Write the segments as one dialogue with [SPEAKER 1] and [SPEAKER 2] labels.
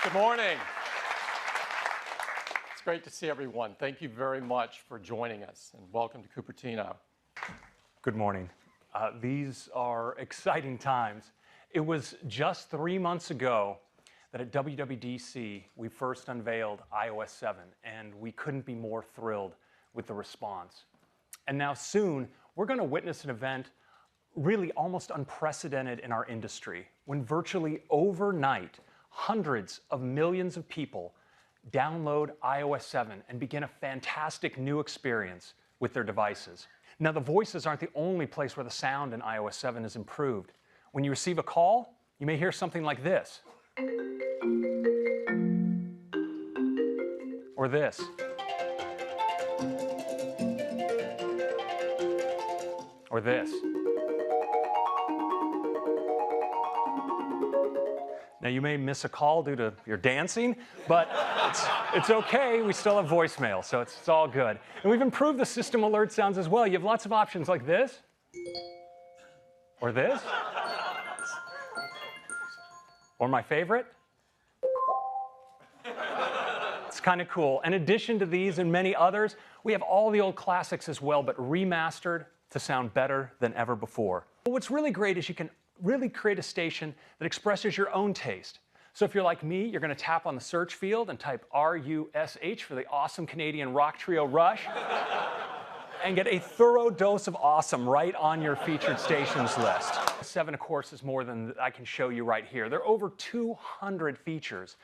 [SPEAKER 1] Good morning. It's great to see everyone. Thank you very much for joining us, and welcome to Cupertino.
[SPEAKER 2] Good morning. These are exciting times. It was just 3 months ago that at WWDC we first unveiled iOS 7, and we couldn't be more thrilled with the response. And now soon, we're going to witness an event really almost unprecedented in our industry, when virtually overnight, hundreds of millions of people download iOS 7 and begin a fantastic new experience with their devices. Now, the voices aren't the only place where the sound in iOS 7 is improved. When you receive a call, you may hear something like this. Or this. Or this. Now, you may miss a call due to your dancing, but it's okay. We still have voicemail, so it's all good. And we've improved the system alert sounds as well. You have lots of options like this, or this, or my favorite. It's kind of cool. In addition to these and many others, we have all the old classics as well, but remastered to sound better than ever before. But what's really great is you can really create a station that expresses your own taste. So if you're like me, you're going to tap on the search field and type RUSH for the awesome Canadian rock trio Rush and get a thorough dose of awesome right on your featured stations list. 7, of course, is more than I can show you right here. There are over 200 features.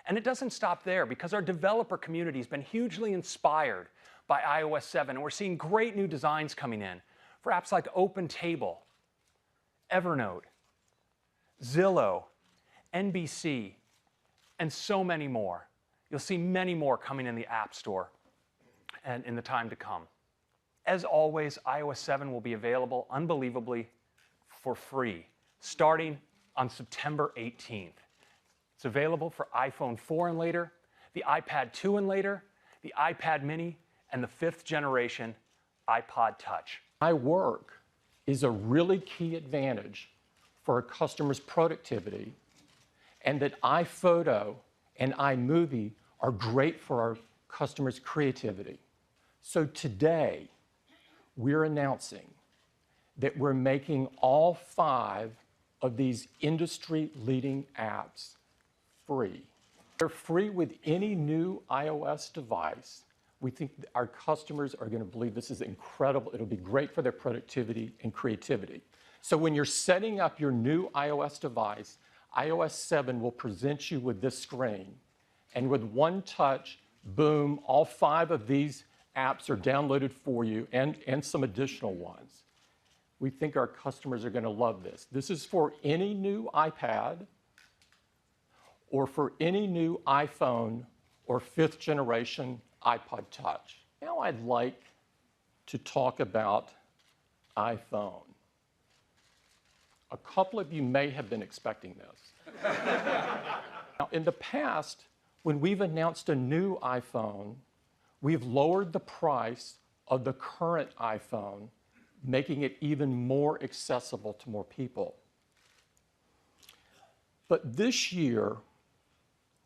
[SPEAKER 2] And it doesn't stop there, because our developer community has been hugely inspired by iOS 7, and we're seeing great new designs coming in for apps like OpenTable, Evernote, Zillow, NBC, and so many more. You'll see many more coming in the App Store and in the time to come. As always, iOS 7 will be available unbelievably for free, starting on September 18th. It's available for iPhone 4 and later, the iPad 2 and later, the iPad mini, and the 5th generation iPod Touch.
[SPEAKER 1] iWork is a really key advantage for a customer's productivity, and that iPhoto and iMovie are great for our customers' creativity. So today, we're announcing that we're making all 5 of these industry-leading apps free. They're free with any new iOS device. We think our customers are going to believe this is incredible. It'll be great for their productivity and creativity. So when you're setting up your new iOS device, iOS 7 will present you with this screen. And with one touch, boom, all 5 of these apps are downloaded for you, and some additional ones. We think our customers are going to love this. This is for any new iPad or for any new iPhone or 5th generation iPod Touch. Now I'd like to talk about iPhone. A couple of you may have been expecting this. Now, in the past, when we've announced a new iPhone, we've lowered the price of the current iPhone, making it even more accessible to more people. But this year,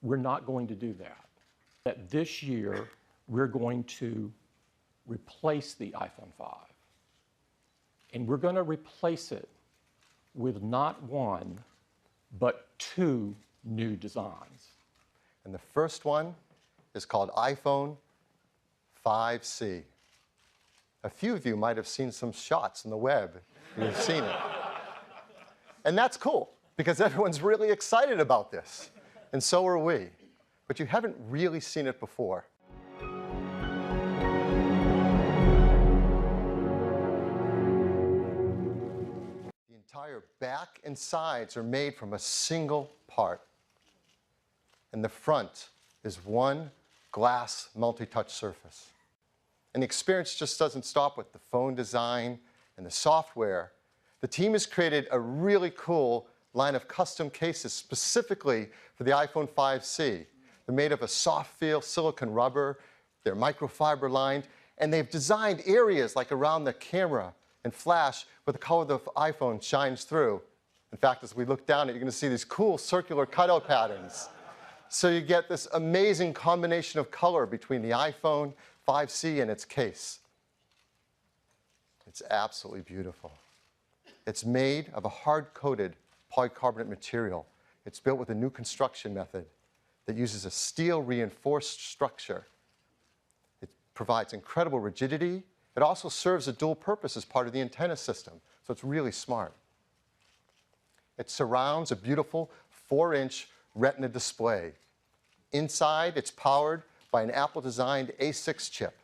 [SPEAKER 1] we're not going to do that. That this year, we're going to replace the iPhone 5. And we're going to replace it with not 1, but 2 new designs.
[SPEAKER 3] And the first one is called iPhone 5C. A few of you might have seen some shots on the web. You've seen it. And that's cool, because everyone's really excited about this. And so are we. But you haven't really seen it before. The entire back and sides are made from a single part. And the front is one glass multi-touch surface. And the experience just doesn't stop with the phone design and the software. The team has created a really cool line of custom cases specifically for the iPhone 5C. They're made of a soft feel silicone rubber, they're microfiber lined, and they've designed areas like around the camera and flash where the color of the iPhone shines through. In fact, as we look down, you're going to see these cool circular cutout patterns. So you get this amazing combination of color between the iPhone 5C and its case. It's absolutely beautiful. It's made of a hard-coated polycarbonate material. It's built with a new construction method that uses a steel-reinforced structure. It provides incredible rigidity. It also serves a dual purpose as part of the antenna system, so it's really smart. It surrounds a beautiful 4-inch Retina display. Inside, it's powered by an Apple-designed A6 chip.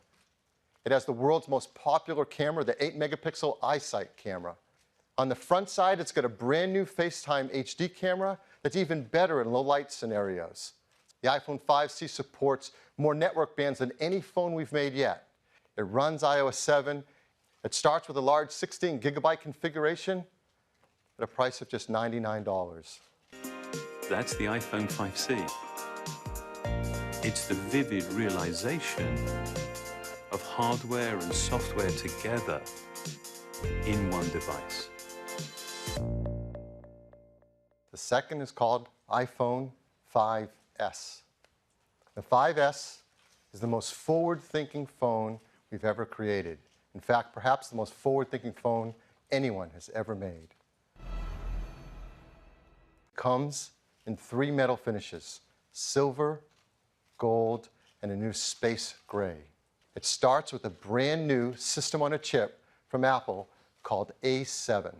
[SPEAKER 3] It has the world's most popular camera, the 8-megapixel iSight camera. On the front side, it's got a brand new FaceTime HD camera that's even better in low-light scenarios. The iPhone 5C supports more network bands than any phone we've made yet. It runs iOS 7. It starts with a large 16-gigabyte configuration at a price of just $99.
[SPEAKER 4] That's the iPhone 5C. It's the vivid realization of hardware and software together in one device.
[SPEAKER 3] The second is called iPhone 5S. The 5S is the most forward-thinking phone we've ever created. In fact, perhaps the most forward-thinking phone anyone has ever made. It comes in 3 metal finishes: silver, gold, and a new space gray. It starts with a brand new system on a chip from Apple called A7.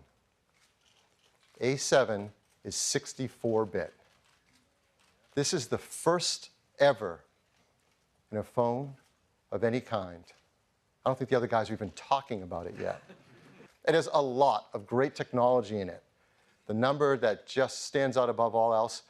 [SPEAKER 3] A7 is 64-bit. This is the first ever in a phone of any kind. I don't think the other guys are even talking about it yet. It has a lot of great technology in it. The number that just stands out above all else,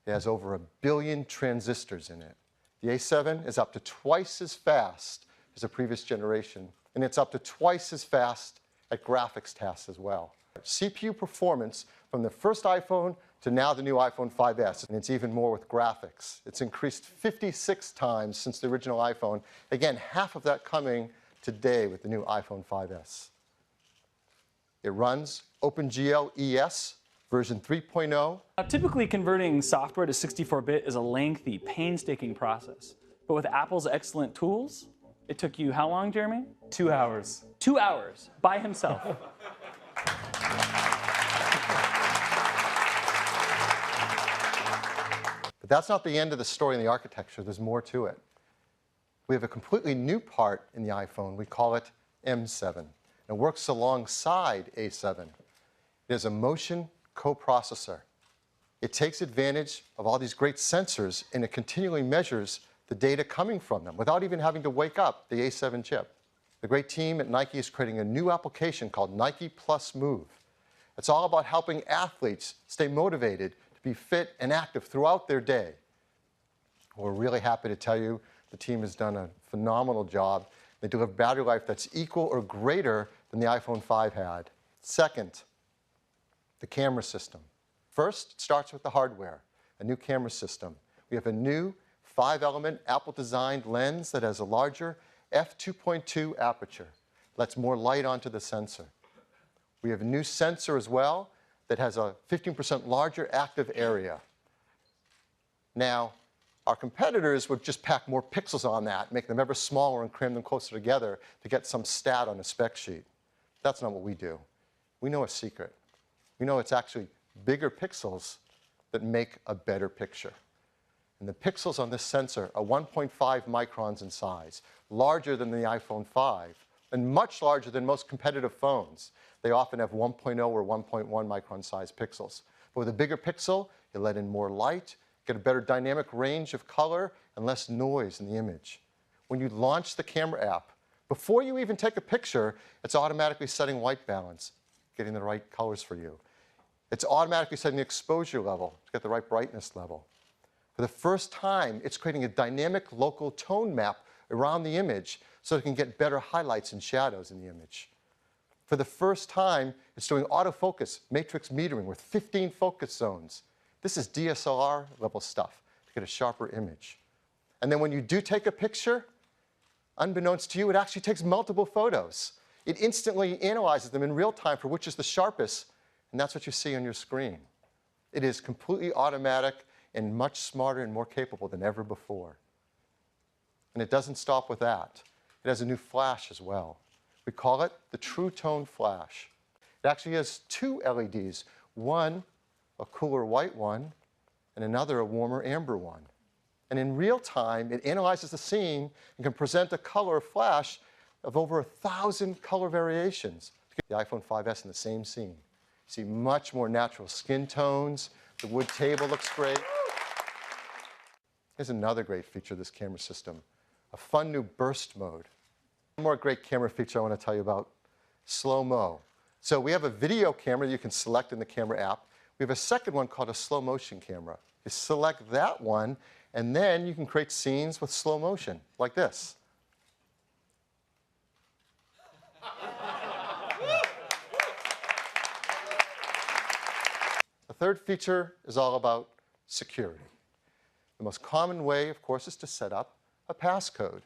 [SPEAKER 3] it has over 1 billion transistors in it. The A7 is up to twice as fast as the previous generation, and it's up to twice as fast at graphics tasks as well. CPU performance from the first iPhone to now the new iPhone 5S, and it's even more with graphics. It's increased 56 times since the original iPhone. Again, half of that coming today with the new iPhone 5S. It runs OpenGL ES version 3.0.
[SPEAKER 5] Now, typically converting software to 64-bit is a lengthy, painstaking process. But with Apple's excellent tools, it took you how long, Jeremy?
[SPEAKER 6] 2 hours.
[SPEAKER 5] 2 hours by himself.
[SPEAKER 3] But that's not the end of the story in the architecture. There's more to it. We have a completely new part in the iPhone. We call it M7. It works alongside A7. It is a motion coprocessor. It takes advantage of all these great sensors, and it continually measures the data coming from them without even having to wake up the A7 chip. The great team at Nike is creating a new application called Nike Plus Move. It's all about helping athletes stay motivated to be fit and active throughout their day. We're really happy to tell you the team has done a phenomenal job. They deliver battery life that's equal or greater than the iPhone 5 had. Second, the camera system. First, it starts with the hardware, a new camera system. We have a new 5-element Apple-designed lens that has a larger f2.2 aperture, lets more light onto the sensor. We have a new sensor as well that has a 15% larger active area. Now, our competitors would just pack more pixels on that, make them ever smaller and cram them closer together to get some stat on a spec sheet. That's not what we do. We know a secret. We know it's actually bigger pixels that make a better picture. And the pixels on this sensor are 1.5 microns in size, larger than the iPhone 5, and much larger than most competitive phones. They often have 1.0 or 1.1 micron size pixels. But with a bigger pixel, you let in more light, get a better dynamic range of color, and less noise in the image. When you launch the camera app, before you even take a picture, it's automatically setting white balance, getting the right colors for you. It's automatically setting the exposure level to get the right brightness level. For the first time, it's creating a dynamic local tone map around the image so it can get better highlights and shadows in the image. For the first time, it's doing autofocus matrix metering with 15 focus zones. This is DSLR level stuff to get a sharper image. And then when you do take a picture, unbeknownst to you, it actually takes multiple photos. It instantly analyzes them in real time for which is the sharpest, and that's what you see on your screen. It is completely automatic, and much smarter and more capable than ever before. And it doesn't stop with that. It has a new flash as well. We call it the True Tone Flash. It actually has two LEDs, one a cooler white one and another a warmer amber one. And in real time, it analyzes the scene and can present a color flash of over 1,000 color variations. The iPhone 5S in the same scene. You see much more natural skin tones. The wood table looks great. Here's another great feature of this camera system, a fun new burst mode. One more great camera feature I want to tell you about, slow-mo. So we have a video camera you can select in the camera app. We have a second one called a slow motion camera. You select that one, and then you can create scenes with slow motion, like this. The third feature is all about security. The most common way, of course, is to set up a passcode.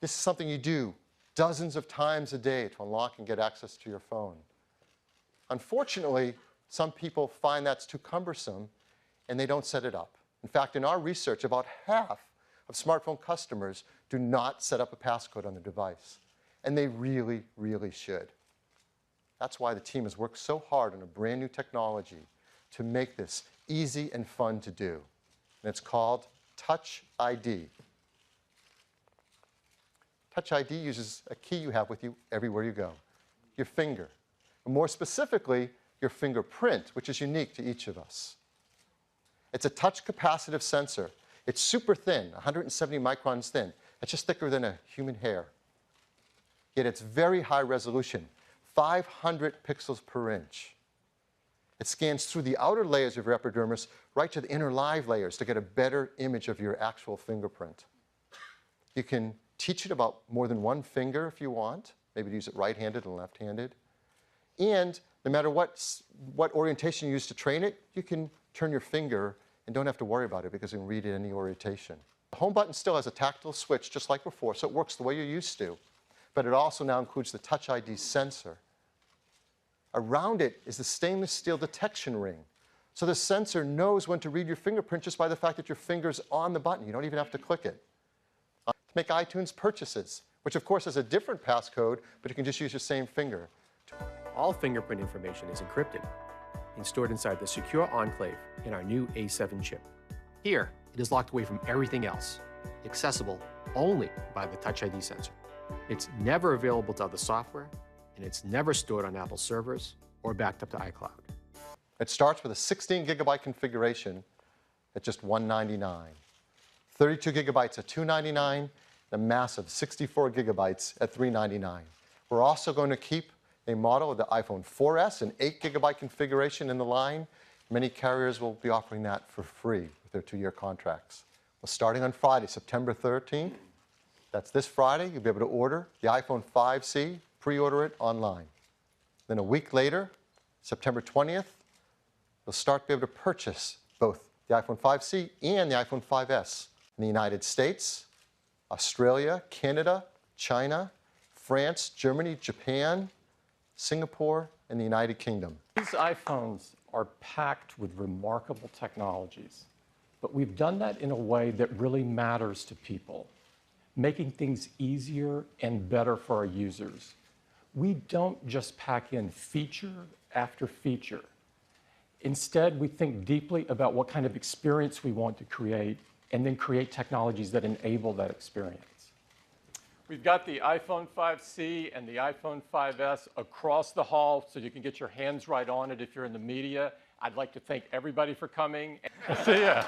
[SPEAKER 3] This is something you do dozens of times a day to unlock and get access to your phone. Unfortunately, some people find that's too cumbersome and they don't set it up. In fact, in our research, about half of smartphone customers do not set up a passcode on their device. And they really, really should. That's why the team has worked so hard on a brand new technology to make this easy and fun to do. And it's called Touch ID. Touch ID uses a key you have with you everywhere you go, your finger. And more specifically, your fingerprint, which is unique to each of us. It's a touch capacitive sensor. It's super thin, 170 microns thin. It's just thicker than a human hair. Yet it's very high resolution, 500 pixels per inch. It scans through the outer layers of your epidermis right to the inner live layers to get a better image of your actual fingerprint. You can teach it about more than one finger if you want, maybe use it right-handed and left-handed. And no matter what orientation you use to train it, you can turn your finger and don't have to worry about it because you can read it any orientation. The home button still has a tactile switch just like before, so it works the way you're used to. But it also now includes the Touch ID sensor. Around it is the stainless steel detection ring. So the sensor knows when to read your fingerprint just by the fact that your finger's on the button. You don't even have to click it. To make iTunes purchases, which of course has a different passcode, but you can just use your same finger.
[SPEAKER 6] All fingerprint information is encrypted and stored inside the secure enclave in our new A7 chip. Here, it is locked away from everything else, accessible only by the Touch ID sensor. It's never available to other software, and it's never stored on Apple servers or backed up to iCloud.
[SPEAKER 3] It starts with a 16 gigabyte configuration at just $199. 32 gigabytes at $299, and a massive 64 gigabytes at $399. We're also going to keep a model of the iPhone 4S, an 8 gigabyte configuration in the line. Many carriers will be offering that for free with their 2-year contracts. Well, starting on Friday, September 13th, that's this Friday, you'll be able to order the iPhone 5C, pre-order it online. Then a week later, September 20th, you'll start to be able to purchase both the iPhone 5C and the iPhone 5S in the United States, Australia, Canada, China, France, Germany, Japan, Singapore, and the United Kingdom.
[SPEAKER 1] These iPhones are packed with remarkable technologies, but we've done that in a way that really matters to people, making things easier and better for our users. We don't just pack in feature after feature. Instead, we think deeply about what kind of experience we want to create and then create technologies that enable that experience. We've got the iPhone 5C and the iPhone 5S across the hall so you can get your hands right on it if you're in the media. I'd like to thank everybody for coming. See ya.